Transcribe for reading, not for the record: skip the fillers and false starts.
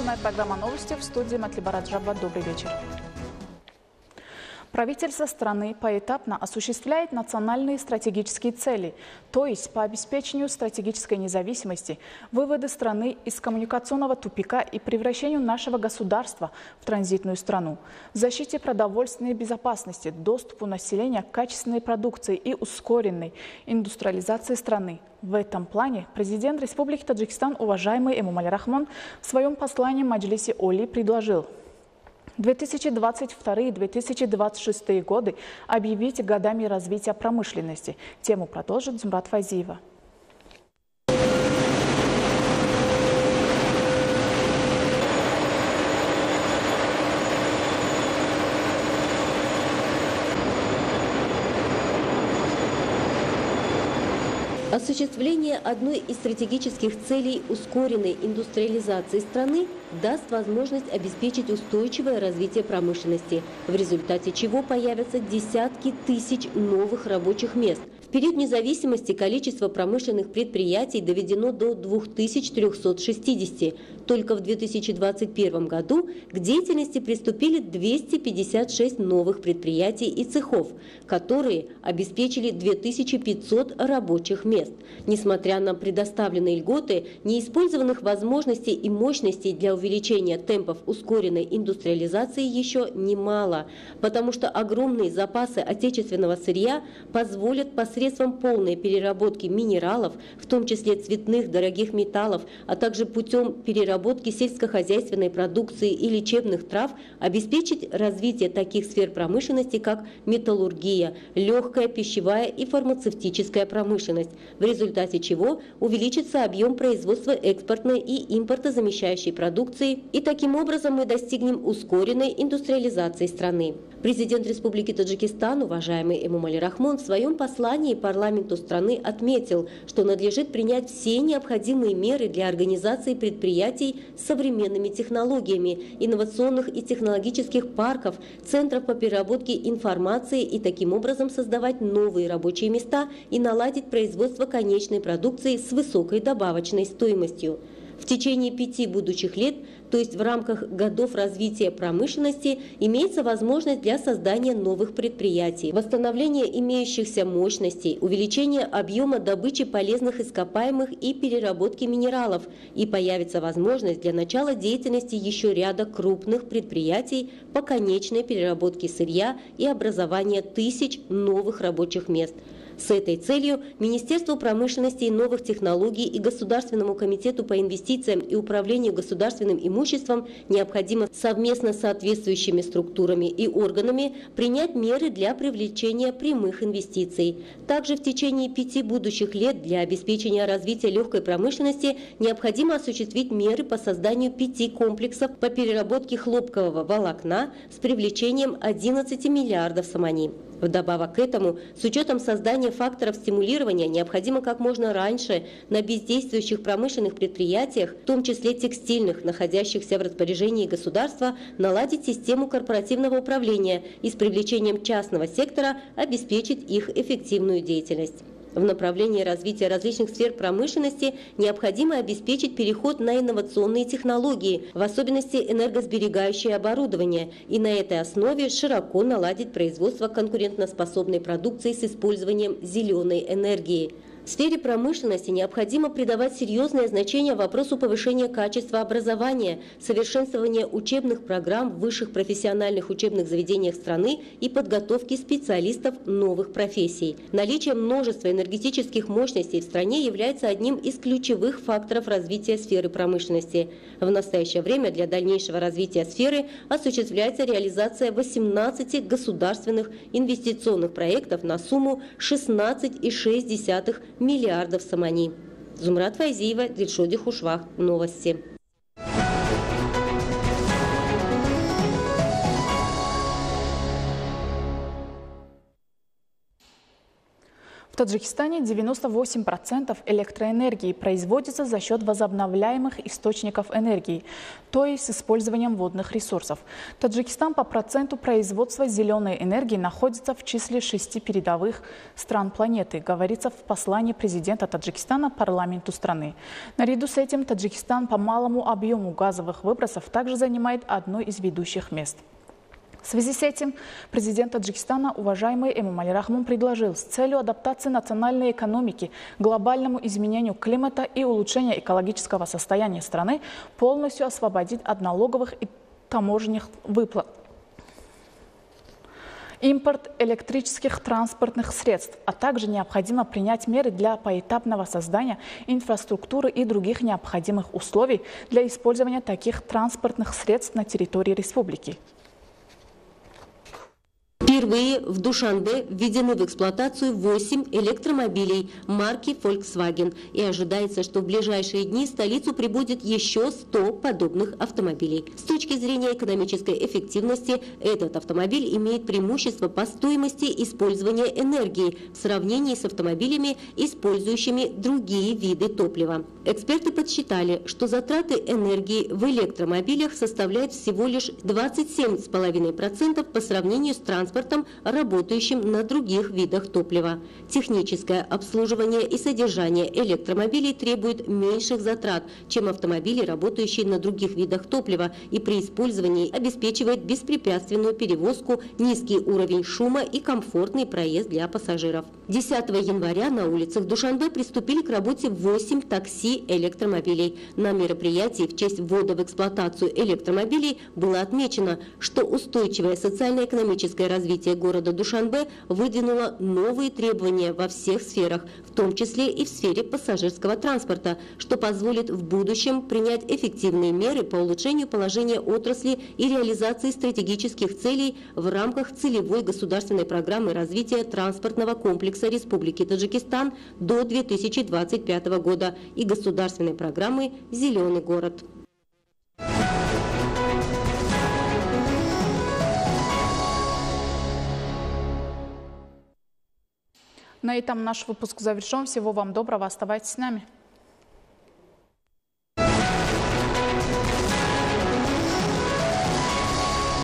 Информационная программа «Новости» в студии Матлибарат Жаба. Добрый вечер. Правительство страны поэтапно осуществляет национальные стратегические цели, то есть по обеспечению стратегической независимости, выводу страны из коммуникационного тупика и превращению нашего государства в транзитную страну, защите продовольственной безопасности, доступу населения к качественной продукции и ускоренной индустриализации страны. В этом плане президент Республики Таджикистан, уважаемый Эмомали Рахмон, в своем послании Маджлисе Оли предложил 2022-2026 годы объявить годами развития промышленности. Тему продолжит Зумрат Файзиева. Осуществление одной из стратегических целей ускоренной индустриализации страны даст возможность обеспечить устойчивое развитие промышленности, в результате чего появятся десятки тысяч новых рабочих мест. В период независимости количество промышленных предприятий доведено до 2360. Только в 2021 году к деятельности приступили 256 новых предприятий и цехов, которые обеспечили 2500 рабочих мест. Несмотря на предоставленные льготы, неиспользованных возможностей и мощностей для увеличения темпов ускоренной индустриализации еще немало, потому что огромные запасы отечественного сырья позволят посредством полной переработки минералов, в том числе цветных дорогих металлов, а также путем переработки сельскохозяйственной продукции и лечебных трав, обеспечить развитие таких сфер промышленности, как металлургия, легкая, пищевая и фармацевтическая промышленность, в результате чего увеличится объем производства экспортной и импортозамещающей продукции, и таким образом мы достигнем ускоренной индустриализации страны. Президент Республики Таджикистан, уважаемый Эмомали Рахмон, в своем послании парламенту страны отметил, что надлежит принять все необходимые меры для организации предприятий с современными технологиями, инновационных и технологических парков, центров по переработке информации и таким образом создавать новые рабочие места и наладить производство конечной продукции с высокой добавочной стоимостью. В течение 5 будущих лет, то есть в рамках годов развития промышленности, имеется возможность для создания новых предприятий, восстановления имеющихся мощностей, увеличения объема добычи полезных ископаемых и переработки минералов, и появится возможность для начала деятельности еще ряда крупных предприятий по конечной переработке сырья и образования тысяч новых рабочих мест. С этой целью Министерству промышленности и новых технологий и Государственному комитету по инвестициям и управлению государственным имуществом необходимо совместно с соответствующими структурами и органами принять меры для привлечения прямых инвестиций. Также в течение 5 будущих лет для обеспечения развития легкой промышленности необходимо осуществить меры по созданию 5 комплексов по переработке хлопкового волокна с привлечением 11 миллиардов сомани. Вдобавок к этому, с учетом создания факторов стимулирования, необходимо как можно раньше на бездействующих промышленных предприятиях, в том числе текстильных, находящихся в распоряжении государства, наладить систему корпоративного управления и с привлечением частного сектора обеспечить их эффективную деятельность. В направлении развития различных сфер промышленности необходимо обеспечить переход на инновационные технологии, в особенности энергосберегающее оборудование, и на этой основе широко наладить производство конкурентоспособной продукции с использованием зеленой энергии. В сфере промышленности необходимо придавать серьезное значение вопросу повышения качества образования, совершенствования учебных программ в высших профессиональных учебных заведениях страны и подготовки специалистов новых профессий. Наличие множества энергетических мощностей в стране является одним из ключевых факторов развития сферы промышленности. В настоящее время для дальнейшего развития сферы осуществляется реализация 18 государственных инвестиционных проектов на сумму 16,6 миллиардов сомани. Зумрат Файзиева, Дильшоди Хушвах. Новости. В Таджикистане 98% электроэнергии производится за счет возобновляемых источников энергии, то есть с использованием водных ресурсов. Таджикистан по проценту производства зеленой энергии находится в числе 6 передовых стран планеты, говорится в послании президента Таджикистана парламенту страны. Наряду с этим Таджикистан по малому объему газовых выбросов также занимает одно из ведущих мест. В связи с этим президент Таджикистана, уважаемый Эмомали Рахмон, предложил с целью адаптации национальной экономики к глобальному изменению климата и улучшения экологического состояния страны полностью освободить от налоговых и таможенных выплат импорт электрических транспортных средств, а также необходимо принять меры для поэтапного создания инфраструктуры и других необходимых условий для использования таких транспортных средств на территории республики. Впервые в Душанбе введены в эксплуатацию 8 электромобилей марки Volkswagen. И ожидается, что в ближайшие дни в столицу прибудет еще 100 подобных автомобилей. С точки зрения экономической эффективности, этот автомобиль имеет преимущество по стоимости использования энергии в сравнении с автомобилями, использующими другие виды топлива. Эксперты подсчитали, что затраты энергии в электромобилях составляют всего лишь 27,5% по сравнению с транспортом, работающим на других видах топлива. Техническое обслуживание и содержание электромобилей требует меньших затрат, чем автомобили, работающие на других видах топлива, и при использовании обеспечивает беспрепятственную перевозку, низкий уровень шума и комфортный проезд для пассажиров. 10 января на улицах Душанбе приступили к работе 8 такси-электромобилей. На мероприятии в честь ввода в эксплуатацию электромобилей было отмечено, что устойчивое социально-экономическое развитие города Душанбе выдвинуло новые требования во всех сферах, в том числе и в сфере пассажирского транспорта, что позволит в будущем принять эффективные меры по улучшению положения отрасли и реализации стратегических целей в рамках целевой государственной программы развития транспортного комплекса Республики Таджикистан до 2025 года и государственной программы «Зеленый город». На этом наш выпуск завершен. Всего вам доброго. Оставайтесь с нами.